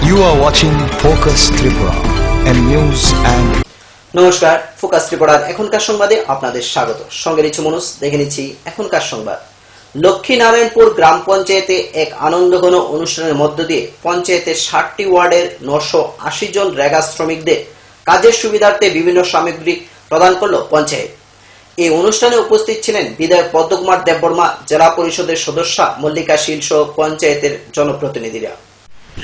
You are watching Focus Tripura and news and নমস্কার, focus ত্রিপুরার এখনকার সংবাদে আপনাদের স্বাগত। সঙ্গে রয়েছে মনুষ। দেখে নিচ্ছি এখনকার সংবাদ। লক্ষ্মীনারায়ণপুর গ্রাম পঞ্চায়েতে এক আনন্দঘন অনুষ্ঠানের মধ্য দিয়ে পঞ্চায়েতের 60টি ওয়ার্ডের 980 জন রেগা শ্রমিকদের কাজের সুবিধার্থে বিভিন্ন সামগ্রী প্রদান করল পঞ্চায়েত। এই অনুষ্ঠানে উপস্থিত ছিলেন বিধায়ক পদ্মকুমার দেববর্মা, জেলা পরিষদের সদস্যা মল্লিকা শীল সহ পঞ্চায়েতের জনপ্রতিনিধিরা।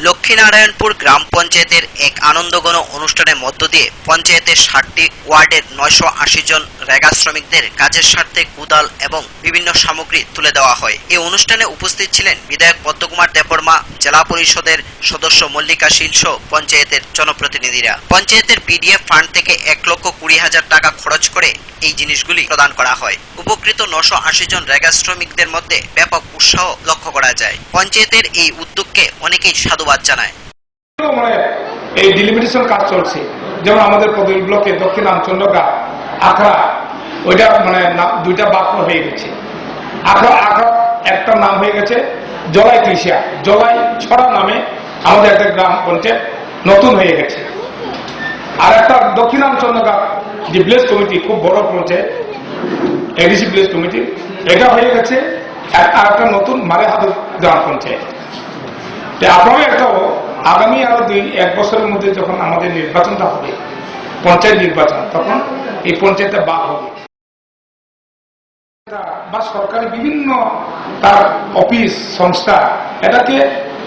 লক্ষ্মীনারায়ণপুর গ্রাম পঞ্চায়েতের এক আনন্দঘন অনুষ্ঠানের মধ্য দিয়ে পঞ্চায়েতের 60টি ওয়ার্ডের 980 জন রেগা শ্রমিকদের কাজের স্বার্থে কুদাল এবং বিভিন্ন সামগ্রী তুলে দেওয়া হয়। এই অনুষ্ঠানে উপস্থিত ছিলেন বিধায়ক পদ্মকুমার দেববর্মা, জেলা পরিষদের সদস্য মল্লিকা শীল সহ পঞ্চায়েতের জনপ্রতিনিধিরা। পঞ্চায়েতের পিডিএফ ফান্ড থেকে 1,20,000 টাকা খরচ করে এই জিনিসগুলি প্রদান করা হয়। উপকৃত 980 জন রেগা শ্রমিকদের মধ্যে ব্যাপক উৎসাহ লক্ষ্য করা যায়। পঞ্চায়েতের এই উদ্যোগকে অনেকেই সাধুবাদ জানায়। এই ডিলিমিটেশন কাজ চলছে, যেমন আমাদের পদুল ব্লকে দক্ষিণ চন্দ্রগা আখড়া, ওইটা দুইটা বাক্য হয়ে গেছে। আখড়া একটা নাম হয়ে গেছে জলাই ত্রিশিয়া, জলাই ছড়া নামে আমাদের একটা গ্রাম পঞ্চায়েত নতুন হয়ে গেছে। আর একটা দক্ষিণ চন্দ্রগা যে ভিলেজ কমিটি, খুব বড় পঞ্চায়েত, এডিসি ভিলেজ কমিটি, এটা হয়ে গেছে আর একটা নতুন মারেহাদুর গ্রাম পঞ্চায়েত। আপনারা একটা আগামী আরো 1 বছরের মধ্যে যখন আমাদের নির্বাচনটা হবে, পঞ্চায়েত নির্বাচন, তখন এই পঞ্চায়েতে বাদ হবে বা সরকারি বিভিন্ন তার অফিস সংস্থা, এটাকে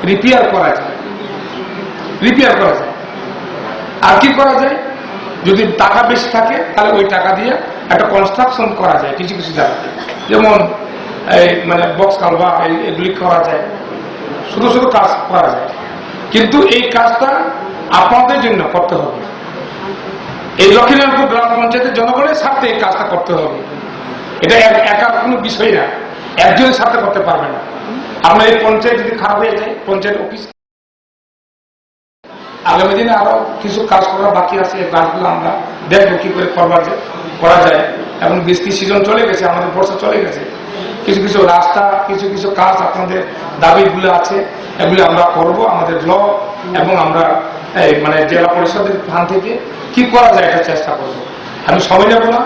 রিপেয়ার করা যায়। আর কি করা যায়, যদি টাকা বেশি থাকে তাহলে ওই টাকা দিয়ে একটা কনস্ট্রাকশন করা যায় কিছু কিছু জায়গাতে, যেমন বক্স কালভার এগুলি করা যায়, ছোট ছোট কাজ করা যায়। কিন্তু এই কাজটা আপনাদের জন্য করতে হবে, এই লক্ষ্মীনারায়ণপুর গ্রাম পঞ্চায়েতের জনগণের স্বার্থে এই কাজটা করতে হবে। এটা একা কোনো বিষয় না, একজনের সাথে করতে পারবে না। আপনার এই পঞ্চায়েত যদি খারাপ হয়ে যায়, পঞ্চায়েত অফিস আগামী দিনে আরো কিছু কাজ করা বাকি আছে, এই কাজগুলো আমরা দেখবো কি করে করা যায়। এখন বৃষ্টি সিজন চলে গেছে, আমাদের বর্ষা চলে গেছে, কিছু কিছু রাস্তা, কিছু কিছু কাজ আপনাদের দাবিগুলো আছে, এগুলো আমরা করব আমাদের ব্লক এবং আমরা জেলা পরিষদের স্থান থেকে কি করা যায় এটা চেষ্টা করব। আমি সবাই যাবো না,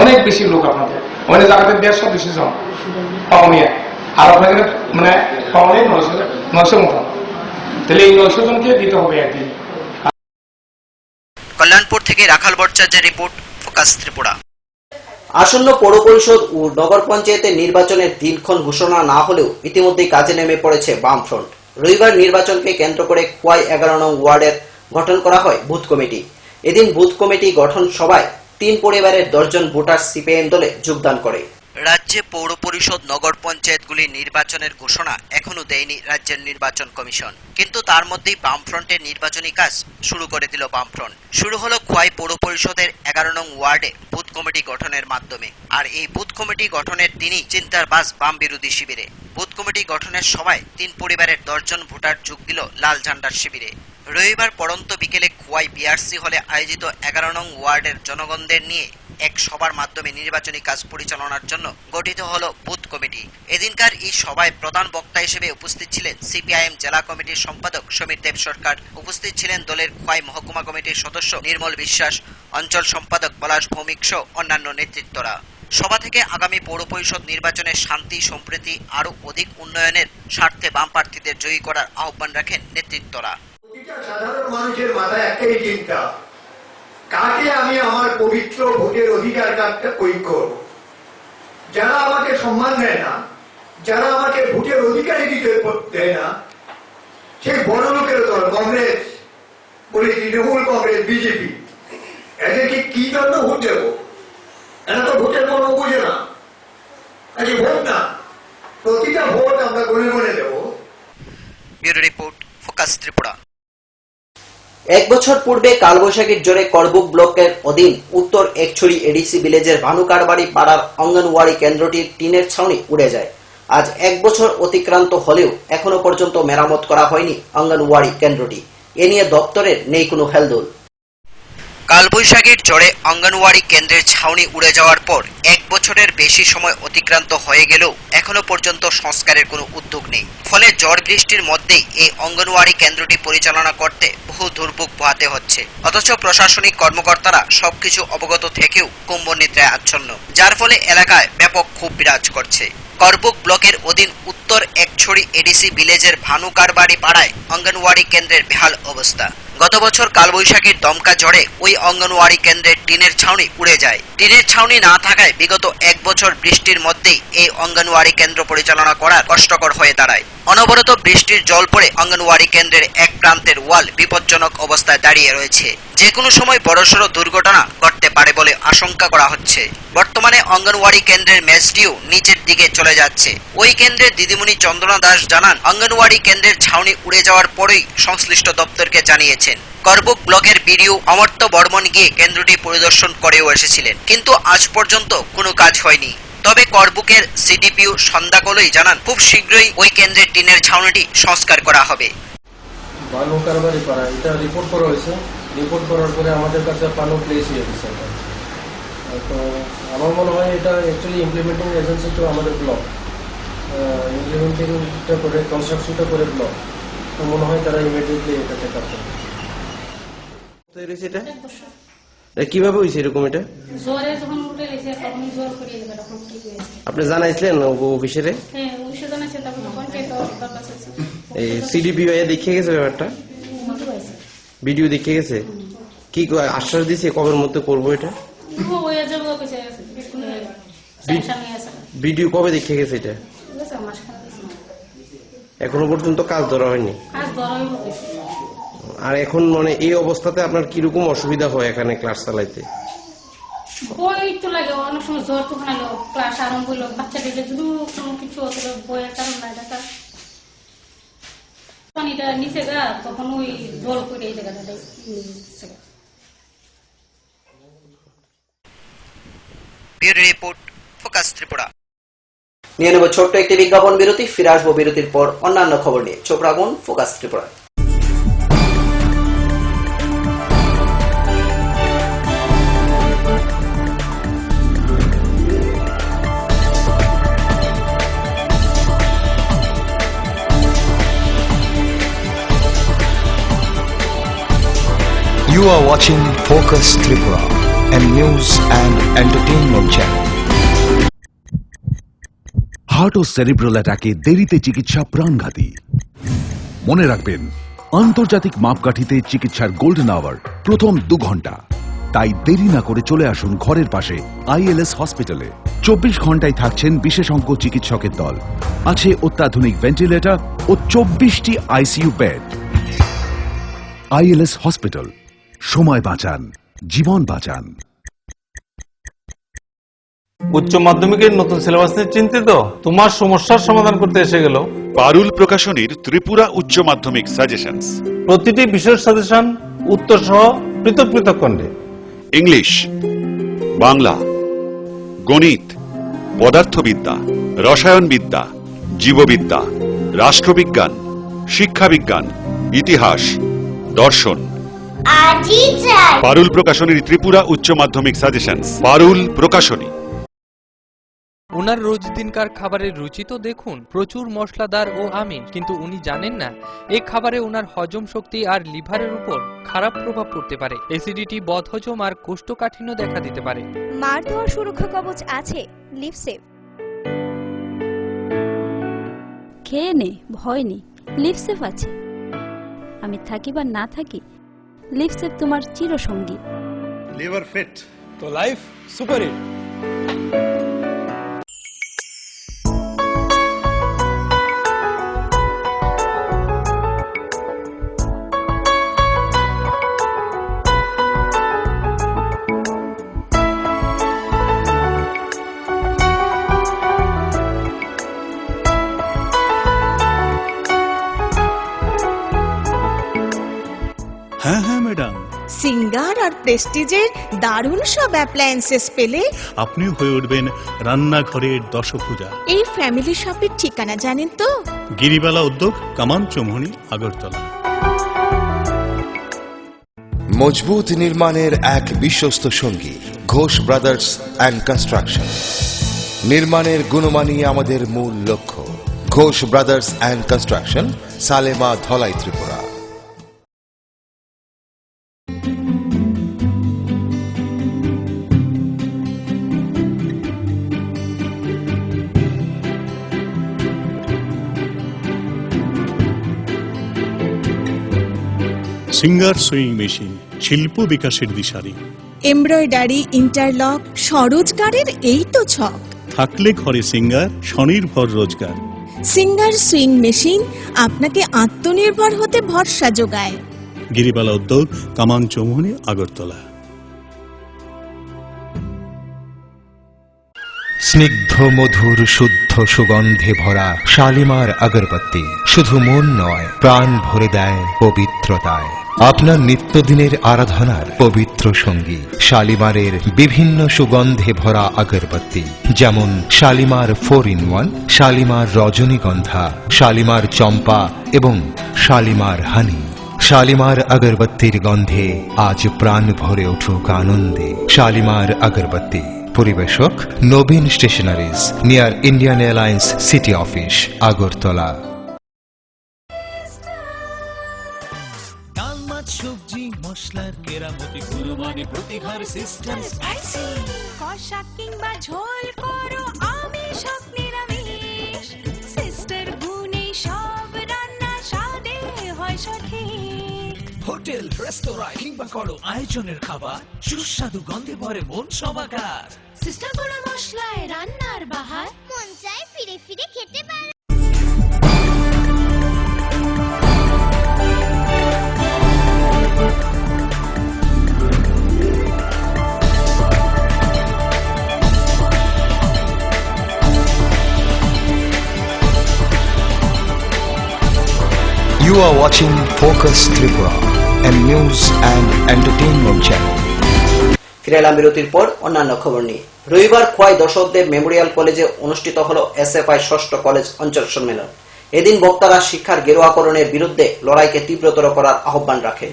অনেক বেশি লোক আপনাদের, অনেক জায়গাতে 150-200 জন পাওনিয়া, আর আপনাদের পাওনি 900 মতো, তাহলে এই 900 জনকে দিতে হবে একদিন। কল্যাণপুর থেকে রাখাল ভট্টাচার্যের রিপোর্ট, ফোকাস ত্রিপুরা। আসন্ন পৌর পরিষদ ও নগর পঞ্চায়েতের নির্বাচনের দিনক্ষণ ঘোষণা না হলেও ইতিমধ্যেই কাজে নেমে পড়েছে বামফ্রন্ট। রবিবার নির্বাচনকে কেন্দ্র করে খোয়াই 11 নং ওয়ার্ডের গঠন করা হয় বুথ কমিটি। এদিন বুথ কমিটি গঠন সভায় 3 পরিবারের 10 জন ভোটার সিপিআইএম দলে যোগদান করে। রাজ্যে পৌর পরিষদ, নগর পঞ্চায়েতগুলির নির্বাচনের ঘোষণা এখনো দেয়নি রাজ্যের নির্বাচন কমিশন, কিন্তু তার মধ্যেই বামফ্রন্টের নির্বাচনী কাজ শুরু করে দিল বামফ্রন্ট। শুরু হলো খোয়াই পৌর পরিষদের 11 নং ওয়ার্ডে বুথ কমিটি গঠনের মাধ্যমে। আর এই বুথ কমিটি গঠনের দিনই চিন্তার বাস বাম বিরোধী শিবিরে। বুথ কমিটি গঠনের সভায় 3 পরিবারের 10 জন ভোটার যোগ দিল লাল ঝান্ডার শিবিরে। রবিবার পড়ন্ত বিকেলে খোয়াই বিআরসি হলে আয়োজিত 11 নং ওয়ার্ডের জনগণদের নিয়ে এক সভার মাধ্যমে নির্বাচনী কাজ পরিচালনার জন্য গঠিত হলো বুথ কমিটি। এদিনকার এই সভায় প্রধান বক্তা হিসেবে উপস্থিত ছিলেন সিপিআইএম জেলা কমিটির সম্পাদক সমীর দেব সরকার, উপস্থিত ছিলেন দলের খোয়াই মহকুমা কমিটির সদস্য নির্মল বিশ্বাস, অঞ্চল সম্পাদক পলাশ ভৌমিক সহ অন্যান্য নেতৃত্বরা। সভা থেকে আগামী পৌর পরিষদ নির্বাচনের শান্তি সম্প্রীতি আরো অধিক উন্নয়নের স্বার্থে বাম প্রার্থীদের জয়ী করার আহ্বান রাখেন নেতৃত্বরা। সাধারণ মানুষের মাথায় একটাই চিন্তা, কাকে আমি আমার পবিত্র ভোটের অধিকার প্রয়োগ করব। যারা আমাকে সম্মান দেয় না, যারা আমাকে ভোটের অধিকারী দিতে দেয় না, সেই বড় লোকের দল কংগ্রেস, বলি তৃণমূল কংগ্রেস, বিজেপি, এদেরকে কি জন্য ভোট দেব? এরা তো ভোটের কোনো বুঝে না, ভোট না, প্রতিটা ভোট আমরা গণে গণে দেব। Bureau report, focus Tripura. 1 বছর পূর্বে কালবৈশাখীর জোরে করবুক ব্লকের অধীন উত্তর একছড়ি এডিসি ভিলেজের ভানুকারবাড়ি পাড়ার অঙ্গনওয়াড়ি কেন্দ্রটির টিনের ছাউনি উড়ে যায়। আজ 1 বছর অতিক্রান্ত হলেও এখনো পর্যন্ত মেরামত করা হয়নি অঙ্গনওয়াড়ি কেন্দ্রটি। এ নিয়ে দপ্তরের নেই কোনো হেলদোল। কালবৈশাখীর ঝড়ে অঙ্গনওয়াড়ি কেন্দ্রের ছাউনি উড়ে যাওয়ার পর 1 বছরের বেশি সময় অতিক্রান্ত হয়ে গেলেও এখনো পর্যন্ত সংস্কারের কোনো উদ্যোগ নেই। ফলে ঝড় বৃষ্টির মধ্যেই এই অঙ্গনওয়াড়ি কেন্দ্রটি পরিচালনা করতে বহু দুর্ভোগ পোহাতে হচ্ছে। অথচ প্রশাসনিক কর্মকর্তারা সবকিছু অবগত থেকেও কুম্ভনিদ্রায় আচ্ছন্ন, যার ফলে এলাকায় ব্যাপক ক্ষোভ বিরাজ করছে। করবুক ব্লকের অধীন উত্তর একছড়ি এডিসি ভিলেজের ভানুকারবাড়ি পাড়ায় অঙ্গনওয়াড়ি কেন্দ্রের বেহাল অবস্থা। গত বছর কালবৈশাখীর দমকা ঝড়ে ওই অঙ্গনওয়াড়ি কেন্দ্রের টিনের ছাউনি উড়ে যায়। টিনের ছাউনি না থাকায় বিগত 1 বছর বৃষ্টির মধ্যেই এই অঙ্গনওয়াড়ি কেন্দ্র পরিচালনা করা কষ্টকর হয়ে দাঁড়ায়। অনবরত বৃষ্টির জল পড়ে অঙ্গনওয়াড়ি কেন্দ্রের এক প্রান্তের ওয়াল বিপজ্জনক অবস্থায় দাঁড়িয়ে রয়েছে। যে কোনো সময় বড়সড় দুর্ঘটনা ঘটতে পারে বলে আশঙ্কা করা হচ্ছে। বর্তমানে অঙ্গনওয়াড়ি কেন্দ্রের মেঝডিও নিচের দিকে চলে যাচ্ছে। ওই কেন্দ্রের দিদিমণি চন্দ্রনা দাস জানান, অঙ্গনওয়াড়ি কেন্দ্রের ছাউনি উড়ে যাওয়ার পরেই সংশ্লিষ্ট দপ্তরকে জানিয়েছেন। করবুক ব্লকের বিডিও অমর্ত্য বর্মন গিয়ে কেন্দ্রটি পরিদর্শন করেও এসেছিলেন, কিন্তু আজ পর্যন্ত কোনো কাজ হয়নি। তবে করবুকের সিডিপিও সন্ধ্যা কলই জানান, খুব শীঘ্রই ওই কেন্দ্রের টিনের ছাউনিটি সংস্কার করা হবে। ভানুকারবাড়ি পাড়া এটা রিপোর্ট করা হয়েছে। রিপোর্ট করার পরে আমাদের কাছে পানো প্লেস হয়ে গেছে। তো আমার মনে হয় এটা অ্যাকচুয়ালি ইমপ্লিমেন্টিং এজেন্সি তো আমাদের ব্লক, ইমপ্লিমেন্টিংটা করে কনস্ট্রাকশনটা করে ব্লক, তো মনে হয় তারা ইমিডিয়েটলি এটা টেক আপ করবে। কিভাবে হয়েছে এরকম? এটা জ্বরে যখন উঠে গেছে তখন জ্বর করে দিবে, তখন ঠিক হয়েছে। আপনি জানাইছিলেন অফিসে? হ্যাঁ, অফিসে জানাইছে, তারপর পঞ্চায়েত কাছে এই সিডিপি দেখে গেছে ব্যাপারটা, ভিডিও দেখে গেছে। কি আশ্বাস দিছে কবের মধ্যে করবো এটা? ভিডিও কবে দেখে গেছে এটা? এখনো পর্যন্ত কাজ ধরা হয়নি। আর এখন মানে এই অবস্থাতে আপনার কিরকম অসুবিধা হয় এখানে ক্লাস চালাইতে? বই তো লাগে, অনেক সময় জ্বর তো খাইলো, ক্লাস আরম্ভ হইলো, বাচ্চাদের যদি কোনো কিছু হতো বইয়ের কারণ নাই দেখা পানিটা নিচে গা, তখন ওই জল করে এই জায়গাটা রিপোর্ট ফোকাস ত্রিপুরা। নিয়ে নেব ছোট্ট একটি বিজ্ঞাপন বিরতি, ফিরে আসবো বিরতির পর অন্যান্য খবর নিয়ে। চোখ রাখুন focus Tripura. You are watching Focus Tripura, a news and entertainment channel. Heart ও সেরিব্রাল অ্যাটাকে দেরিতে চিকিৎসা প্রাণঘাতী। মনে রাখবেন, আন্তর্জাতিক মাপকাঠিতে চিকিৎসার গোল্ডেন আওয়ার প্রথম 2 ঘন্টা। তাই দেরি না করে চলে আসুন ঘরের পাশে আইএলএস হসপিটালে। 24 ঘন্টায় থাকছেন বিশেষজ্ঞ চিকিৎসকের দল, আছে অত্যাধুনিক ভেন্টিলেটর ও 24টি আইসিইউ বেড। আইএলএস হসপিটাল, সময় বাঁচান, জীবন বাঁচান। উচ্চ মাধ্যমিকের নতুন সিলেবাস নিয়ে চিন্তিত? তোমার সমস্যার সমাধান করতে এসে গেল পারুল প্রকাশনীর ত্রিপুরা উচ্চ মাধ্যমিক সাজেশনস। প্রতিটি বিষয়ের সাজেশন উত্তর সহ পৃথক পৃথক খণ্ডে। ইংলিশ, বাংলা, গণিত, পদার্থবিদ্যা, রসায়নবিদ্যা, জীববিদ্যা, রাষ্ট্রবিজ্ঞান, শিক্ষাবিজ্ঞান, ইতিহাস, দর্শন। পারুল প্রকাশনীর ত্রিপুরা উচ্চ মাধ্যমিক সাজেশনস। পারুল প্রকাশনী। ওনার রোজ দিনকার খাবারের রুচি তো দেখুন, প্রচুর মশলাদার ও আমিষ, কিন্তু উনি জানেন না এই খাবারে ওনার হজম শক্তি আর লিভারের উপর খারাপ প্রভাব পড়তে পারে। অ্যাসিডিটি, বদহজম আর কোষ্ঠকাঠিন্য দেখা দিতে পারে। মার দেওয়ার সুরক্ষা কবচ আছে লিভসেভ। খেয়ে নে, ভয় নেই, লিভসেভ আছে। আমি থাকি বা না থাকি, লিভসেভ তোমার চিরসঙ্গী। লিভার ফিট তো লাইফ সুপার হিট। হ্যাঁ হ্যাঁ ম্যাডাম, সিঙ্গার আর প্রেস্টিজের দারুণ সব অ্যাপ্লায়েন্সেস পেলে আপনিও হয়ে উঠবেন রান্নাঘরের দশভুজা। এই ফ্যামিলি শপের ঠিকানা জানেন তো? গিরিবালা উদ্যোগ, কামান চৌমুহনী, আগরতলা। মজবুত নির্মাণের এক বিশ্বস্ত সঙ্গী ঘোষ ব্রাদার্স অ্যান্ড কনস্ট্রাকশন। নির্মাণের গুণমানই আমাদের মূল লক্ষ্য। Ghosh brothers and construction, Salema, Dhalai, Tripura. Singer sewing machine, শিল্প বিকাশের দিশারি। এমব্রয়ডারি, ইন্টারলক, স্বরোজগারের এই তো ছক। থাকলে ঘরে সিঙ্গার, স্বনির্ভর রোজগার। সিঙ্গার সুইং মেশিন আপনাকে আত্মনির্ভর হতে ভরসা যোগায়। গিরিবালা উদ্যোগ, কামাং চৌমুহনী, আগরতলা। স্নিগ্ধ মধুর শুদ্ধ সুগন্ধে ভরা শালিমার আগরবাতি শুধু মন নয়, প্রাণ ভরে দেয় পবিত্রতায়। আপনার নিত্যদিনের আরাধনার পবিত্র সঙ্গী শালিমারের বিভিন্ন সুগন্ধে ভরা আগরবাতি, যেমন শালিমার 4-in-1, শালিমার রজনীগন্ধা, শালিমার চম্পা এবং শালিমার হানি। শালিমার আগরবাতির গন্ধে আজ প্রাণ ভরে উঠুক আনন্দে। শালিমার আগরবাতি। পরিবেশক Nabin stationeries, near Indian airlines city office, Agartala. ডাল, মাছ, সবজি, মশলার কেরামতি, কুরবানি, প্রতিঘর সিস্টেম, স্পাইসি, কষা কিংবা ঝোল করো আমিষ হোক নিরামিষ, সিস্টার গুণে সব রান্না স্বাদে হয় সঠিক। হোটেল, রেস্তোরাঁ কিংবা করো আয়োজনের খাবার, সুস্বাদু গন্ধে ভরে মন সবাকার। সিস্টার গুঁড়ো মশলায় রান্নার বাহার, মন চায় ফিরে ফিরে খেতে পারে। You are watching Focus Tripura, a news and entertainment channel. ফিরে এলাম বিরতির পর অন্যান্য খবর নিয়ে। রবিবার খোয়াই দশরথদেব মেমোরিয়াল কলেজে অনুষ্ঠিত হল এসএফআই ষষ্ঠ কলেজ অঞ্চল সম্মেলন। এদিন বক্তারা শিক্ষার গেরুয়াকরণের বিরুদ্ধে লড়াইকে তীব্রতর করার আহ্বান রাখেন।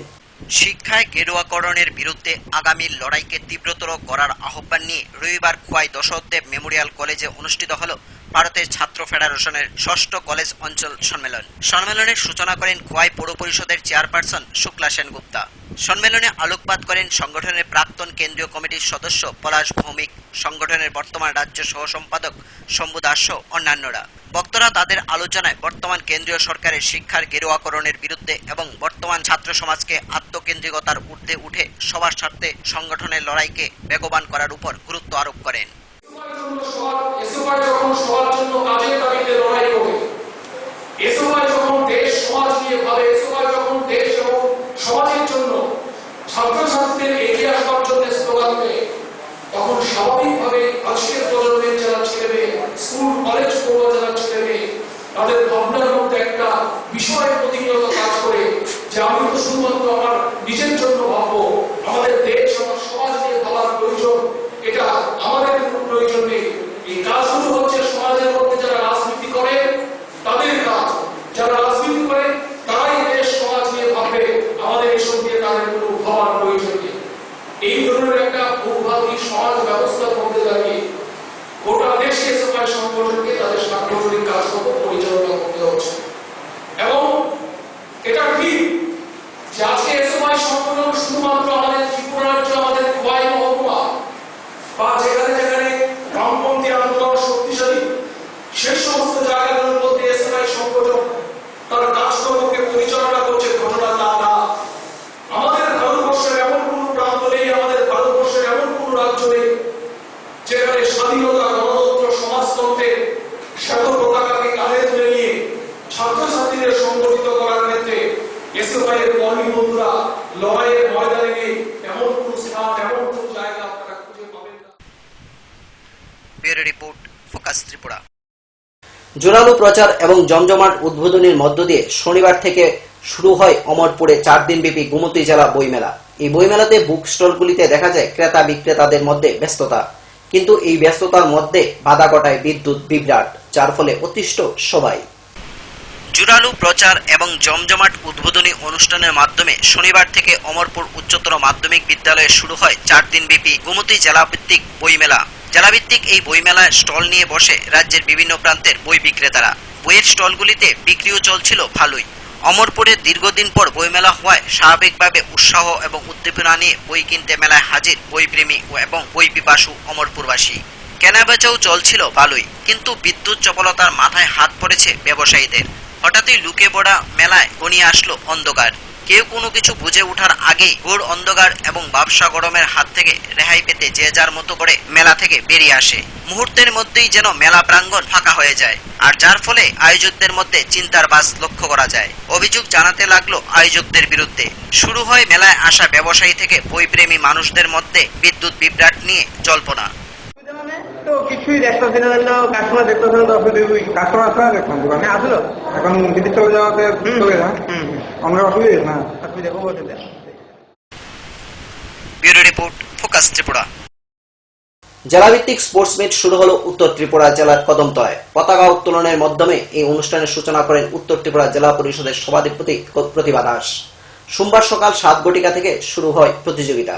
শিক্ষায় গেরুয়াকরণের বিরুদ্ধে আগামী লড়াইকে তীব্রতর করার আহ্বান নিয়ে রবিবার খোয়াই দশরথদেব মেমোরিয়াল কলেজে অনুষ্ঠিত হল ভারতের ছাত্র ফেডারেশনের ষষ্ঠ কলেজ অঞ্চল সম্মেলন। সম্মেলনের সূচনা করেন খোয়াই পৌর পরিষদের চেয়ারপারসন শুক্লা সেনগুপ্তা। সম্মেলনে আলোকপাত করেন সংগঠনের প্রাক্তন কেন্দ্রীয় কমিটির সদস্য পলাশ ভৌমিক, সংগঠনের বর্তমান রাজ্য সহ সম্পাদক শম্ভু দাস সহ অন্যান্যরা। বক্তারা তাদের আলোচনায় বর্তমান কেন্দ্রীয় সরকারের শিক্ষার গেরুয়াকরণের বিরুদ্ধে এবং বর্তমান ছাত্র সমাজকে আত্মকেন্দ্রিকতার ঊর্ধ্বে উঠে সবার স্বার্থে সংগঠনের লড়াইকে বেগবান করার উপর গুরুত্ব আরোপ করেন। এসএফআই যখন সবার জন্য কাজের দাবিতে লড়াই করে, এসএফআই যখন দেশ সমাজ নিয়ে ভাবে, এসএফআই যখন দেশ এবং সমাজের জন্য ছাত্রছাত্রীদের এগিয়ে আসবার জন্য স্লোগান দেয়, তখন স্বাভাবিকভাবে আজকের প্রজন্মের যারা ছেলেমেয়ে, স্কুল কলেজ পড়ুয়া যারা ছেলেমেয়ে, তাদের ভাবনার মধ্যে একটা বিষয়ের প্রতিনিয়ত কাজ করে যে আমি তো শুধুমাত্র আমার নিজের জন্য ভাববো, আমাদের দেশ আমার সমাজ নিয়ে ভাবার প্রয়োজন, এটা আমাদের প্রয়োজন নেই। এই কাজগুলো হচ্ছে সমাজের মধ্যে যারা রাজনীতি করে তাদের কাজ, যারা রাজনীতি করে তারাই দেশ সমাজ নিয়ে ভাববে, আমাদের এসব নিয়ে তাদের কোনো ভাবার প্রয়োজন নেই। এই ধরনের একটা ভূভাবী সমাজ ব্যবস্থার মধ্যে দাঁড়িয়ে গোটা দেশে এসএফআই সংগঠনকে তাদের সাংগঠনিক কাজকর্ম পরিচালনা করতে হচ্ছে। এবং এটা ঠিক যে আজকে এসএফআই সংগঠন শুধুমাত্র আমাদের ত্রিপুরা রাজ্য, আমাদের খোয়াই মহকুমা বা যেখানে যেখানে বামপন্থী আন্দোলন শক্তিশালী সেই সমস্ত জায়গাগুলোর মধ্যে এসএফআই সংগঠন তার কাজকর্মকে পরিচালনা করছে, ঘটনা তা না। আমাদের ভারতবর্ষের এমন কোন প্রান্ত নেই, আমাদের ভারতবর্ষের এমন কোন রাজ্য নেই যেখানে স্বাধীনতা, গণতন্ত্র, সমাজতন্ত্রের শ্বেত পতাকাকে কাঁধে তুলে নিয়ে ছাত্রছাত্রীদের সংগঠিত করার ক্ষেত্রে এসএফআই এর কর্মী বন্ধুরা লড়াইয়ের ময়দানে নেই। এমন কোন স্থান, এমন কোন জায়গা আপনারা খুঁজে পাবেন না। Bureau report, focus Tripura. জোরালো প্রচার এবং জমজমাট উদ্বোধনীর মধ্য দিয়ে শনিবার থেকে শুরু হয় অমরপুরে 4 দিনব্যাপী গোমতী জেলা বইমেলা। এই বইমেলাতে বুক স্টলগুলিতে দেখা যায় ক্রেতা বিক্রেতাদের মধ্যে ব্যস্ততা, কিন্তু এই ব্যস্ততার মধ্যে বাধা ঘটায় বিদ্যুৎ বিভ্রাট, যার ফলে অতিষ্ঠ সবাই। জোরালো প্রচার এবং জমজমাট উদ্বোধনী অনুষ্ঠানের মাধ্যমে শনিবার থেকে অমরপুর উচ্চতর মাধ্যমিক বিদ্যালয়ে শুরু হয় 4 দিনব্যাপী গোমতী জেলাভিত্তিক বইমেলা। জেলাভিত্তিক এই বইমেলায় স্টল নিয়ে বসে রাজ্যের বিভিন্ন প্রান্তের বই বিক্রেতারা। বইয়ের স্টলগুলিতে বিক্রিও চলছিল ভালোই। অমরপুরে দীর্ঘদিন পর বইমেলা হওয়ায় স্বাভাবিকভাবে উৎসাহ এবং উদ্দীপনা নিয়ে বই কিনতে মেলায় হাজির বইপ্রেমী এবং বই পিপাসু অমরপুরবাসী। কেনাবেচাও চলছিল ভালোই, কিন্তু বিদ্যুৎ চপলতার মাথায় হাত পড়েছে ব্যবসায়ীদের। হঠাৎই লুকে পড়া মেলায় ঘনিয়ে আসলো অন্ধকার। কেউ কোনো কিছু বুঝে ওঠার আগেই ঘোর অন্ধকার এবং ব্যবসা গরমের হাত থেকে রেহাই পেতে যে যার মতো করে মেলা থেকে বেরিয়ে আসে। মুহূর্তের মধ্যেই যেন মেলা প্রাঙ্গণ ফাঁকা হয়ে যায়, আর যার ফলে আয়োজকদের মধ্যে চিন্তার বাস লক্ষ্য করা যায়। অভিযোগ জানাতে লাগলো আয়োজকদের বিরুদ্ধে। শুরু হয় মেলায় আসা ব্যবসায়ী থেকে বইপ্রেমী মানুষদের মধ্যে বিদ্যুৎ বিভ্রাট নিয়ে জল্পনা। তো কিছুই দেখতেছি না, কাস্টমার দেখতেছে না, কাস্টমার আসলে দেখতাম দোকানে আসলো, এখন বিদ্যুৎ চলে যাওয়াতে চলে না, আমরা অসুবিধা না। Bureau report, focus Tripura. জেলাভিত্তিক স্পোর্টস মিট শুরু হলো উত্তর ত্রিপুরা জেলার কদমতলায়। পতাকা উত্তোলনের মাধ্যমে এই অনুষ্ঠানের সূচনা করেন উত্তর ত্রিপুরা জেলা পরিষদের সভাধিপতি প্রতিভা দাস। সোমবার সকাল 7 ঘটিকা থেকে শুরু হয় প্রতিযোগিতা।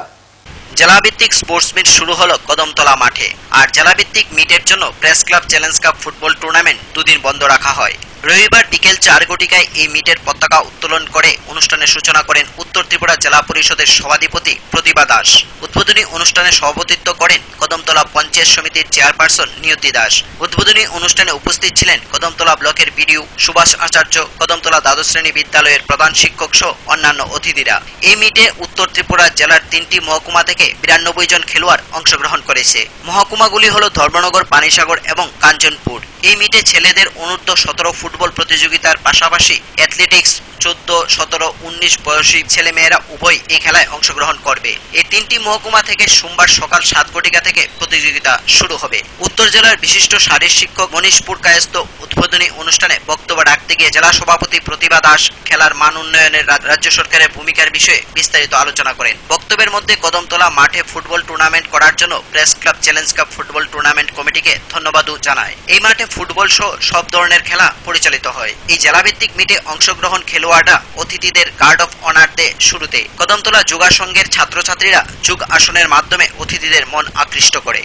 জেলাভিত্তিক স্পোর্টস মিট শুরু হলো কদমতলা মাঠে। আর জেলাভিত্তিক মিটের জন্য press club challenge cup football tournament 2 দিন বন্ধ রাখা হয়। রবিবার বিকেল 4 ঘটিকায় এই মিটের পতাকা উত্তোলন করে অনুষ্ঠানের সূচনা করেন উত্তর ত্রিপুরা জেলা পরিষদের সভাধিপতি প্রতিভা দাস। উদ্বোধনী অনুষ্ঠানে সভাপতিত্ব করেন কদমতলা পঞ্চায়েত সমিতির চেয়ারপারসন নিয়তি দাস। উদ্বোধনী অনুষ্ঠানে উপস্থিত ছিলেন কদমতলা ব্লকের বিডিও সুভাষ আচার্য, কদমতলা দ্বাদশ শ্রেণী বিদ্যালয়ের প্রধান শিক্ষক সহ অন্যান্য অতিথিরা। এই মিটে উত্তর ত্রিপুরা জেলার 3টি মহকুমা থেকে 92 জন খেলোয়াড় অংশগ্রহণ করেছে। মহকুমাগুলি হল ধর্মনগর, পানিসাগর এবং কাঞ্চনপুর। এই মিটে ছেলেদের অনূর্ধ্ব 17 ফুটবল প্রতিযোগিতার পাশাপাশি অ্যাথলেটিক্স 14, 17, 19 বয়সী ছেলেমেয়েরা উভয় এই খেলায় অংশগ্রহণ করবে। এই 3টি মহকুমা থেকে সোমবার সকাল 7 ঘটিকা থেকে প্রতিযোগিতা শুরু হবে। উত্তর জেলার বিশিষ্ট শারীর শিক্ষক মনীষ পুরকায়স্থ উদ্বোধনী অনুষ্ঠানে বক্তব্য রাখতে গিয়ে জেলা সভাপতি প্রতিভা দাস খেলার মান উন্নয়নের রাজ্য সরকারের ভূমিকার বিষয়ে বিস্তারিত আলোচনা করেন। বক্তব্যের মধ্যে কদমতলা মাঠে ফুটবল টুর্নামেন্ট করার জন্য press club challenge cup football tournament কমিটিকে ধন্যবাদও জানায়। এই মাঠে ফুটবল সহ সব ধরনের খেলা পরিচালিত হয়। এই জেলাভিত্তিক মিটে অংশগ্রহণ খেলোয়াড়রা অতিথিদের গার্ড অফ অনার দেয় শুরুতে। কদমতলা যোগা সংঘের ছাত্রছাত্রীরা যোগ আসনের মাধ্যমে অতিথিদের মন আকৃষ্ট করে।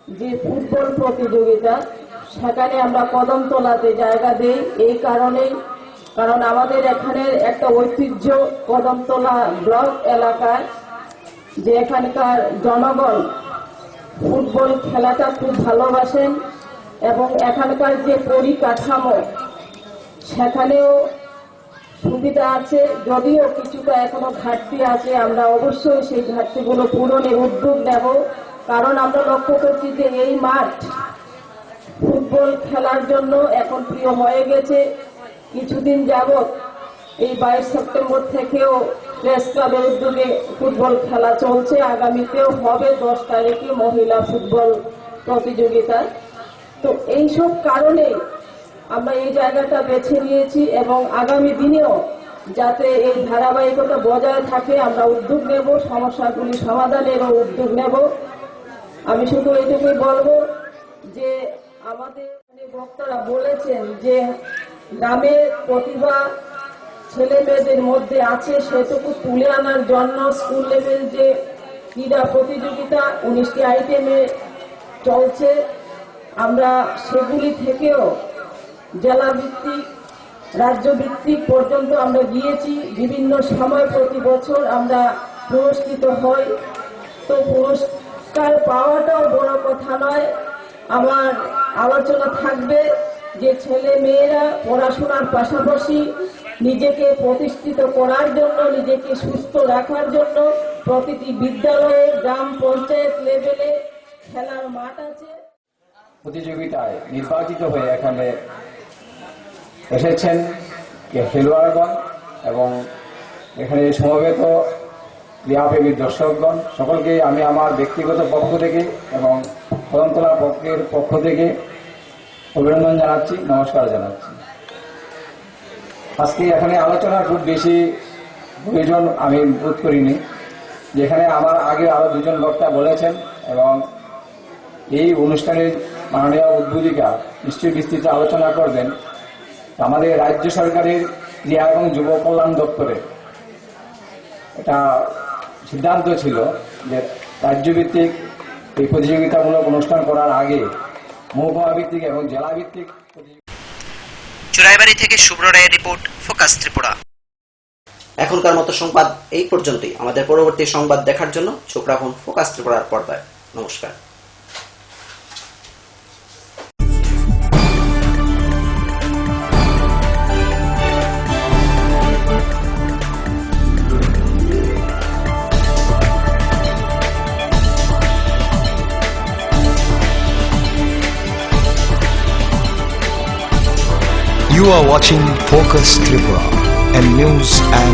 যে ফুটবল প্রতিযোগিতা, সেখানে আমরা কদমতলাতে জায়গা দেই এই কারণেই, কারণ আমাদের এখানে একটা ঐতিহ্য কদমতলা ব্লক এলাকায়, যে এখানকার জনগণ ফুটবল খেলাটা খুব ভালোবাসেন এবং এখানকার যে পরিকাঠামো সেখানেও সুবিধা আছে, যদিও কিছুটা এখনো ঘাটতি আছে। আমরা অবশ্যই সেই ঘাটতিগুলো পূরণের উদ্যোগ নেব, কারণ আমরা লক্ষ্য করছি যে এই মাঠ ফুটবল খেলার জন্য এখন প্রিয় হয়ে গেছে। কিছুদিন যাবৎ এই 22 সেপ্টেম্বর থেকেও প্রেস ক্লাবের উদ্যোগে ফুটবল খেলা চলছে, আগামীতেও হবে 10 তারিখে মহিলা ফুটবল প্রতিযোগিতা। তো এইসব কারণে আমরা এই জায়গাটা বেছে নিয়েছি এবং আগামী দিনেও যাতে এই ধারাবাহিকতা বজায় থাকে আমরা উদ্যোগ নেব, সমস্যাগুলি সমাধানেরও উদ্যোগ নেব। আমি শুধু এটুকুই বলবো যে আমাদের বক্তারা বলেছেন যে গ্রামের প্রতিভা ছেলে মেয়েদের মধ্যে আছে, সেটুকু তুলে আনার জন্য স্কুল লেভেল যে ক্রীড়া প্রতিযোগিতা 19টি আইটেমে চলছে, আমরা সেগুলি থেকেও জেলা ভিত্তিক, রাজ্য ভিত্তিক পর্যন্ত আমরা গিয়েছি। বিভিন্ন সময় প্রতি বছর আমরা পুরস্কৃত হই। তো পুরস্কার পাওয়াটাও বড় কথা নয়। আমার আলোচনা থাকবে যে ছেলে মেয়েরা পড়াশোনার পাশাপাশি নিজেকে প্রতিষ্ঠিত করার জন্য, নিজেকে সুস্থ রাখার জন্য প্রতিটি বিদ্যালয়ে, গ্রাম পঞ্চায়েত লেভেলে খেলার মাঠ আছে। প্রতিযোগিতায় নির্বাচিত হয়ে এখানে এসেছেন খেলোয়াড়গণ এবং এখানে সমবেত ক্রীড়াপ্রেমী দর্শকগণ, সকলকে আমি আমার ব্যক্তিগত পক্ষ থেকে এবং কদমতলা পক্ষের পক্ষ থেকে অভিনন্দন জানাচ্ছি, নমস্কার জানাচ্ছি। আজকে এখানে আলোচনা খুব বেশি প্রয়োজন আমি বোধ করিনি, যেখানে আমার আগে আরো 2 জন বক্তা বলেছেন এবং এই অনুষ্ঠানের মাননীয় উদ্বোধিকা নিশ্চয়ই বিস্তৃত আলোচনা করবেন। আমাদের রাজ্য সরকারের ক্রীড়া এবং যুব কল্যাণ দপ্তরে এটা সিদ্ধান্ত ছিল যে রাজ্যভিত্তিক এই প্রতিযোগিতামূলক অনুষ্ঠান করার আগে মহকুমা ভিত্তিক এবং জেলা ভিত্তিক। চুরাইবাড়ি থেকে শুভ্র রায়ের রিপোর্ট, ফোকাস ত্রিপুরা। এখনকার মতো সংবাদ এই পর্যন্তই। আমাদের পরবর্তী সংবাদ দেখার জন্য চোখ রাখুন ফোকাস ত্রিপুরার পর্দায়। নমস্কার। You are watching Focus Tripura, a news and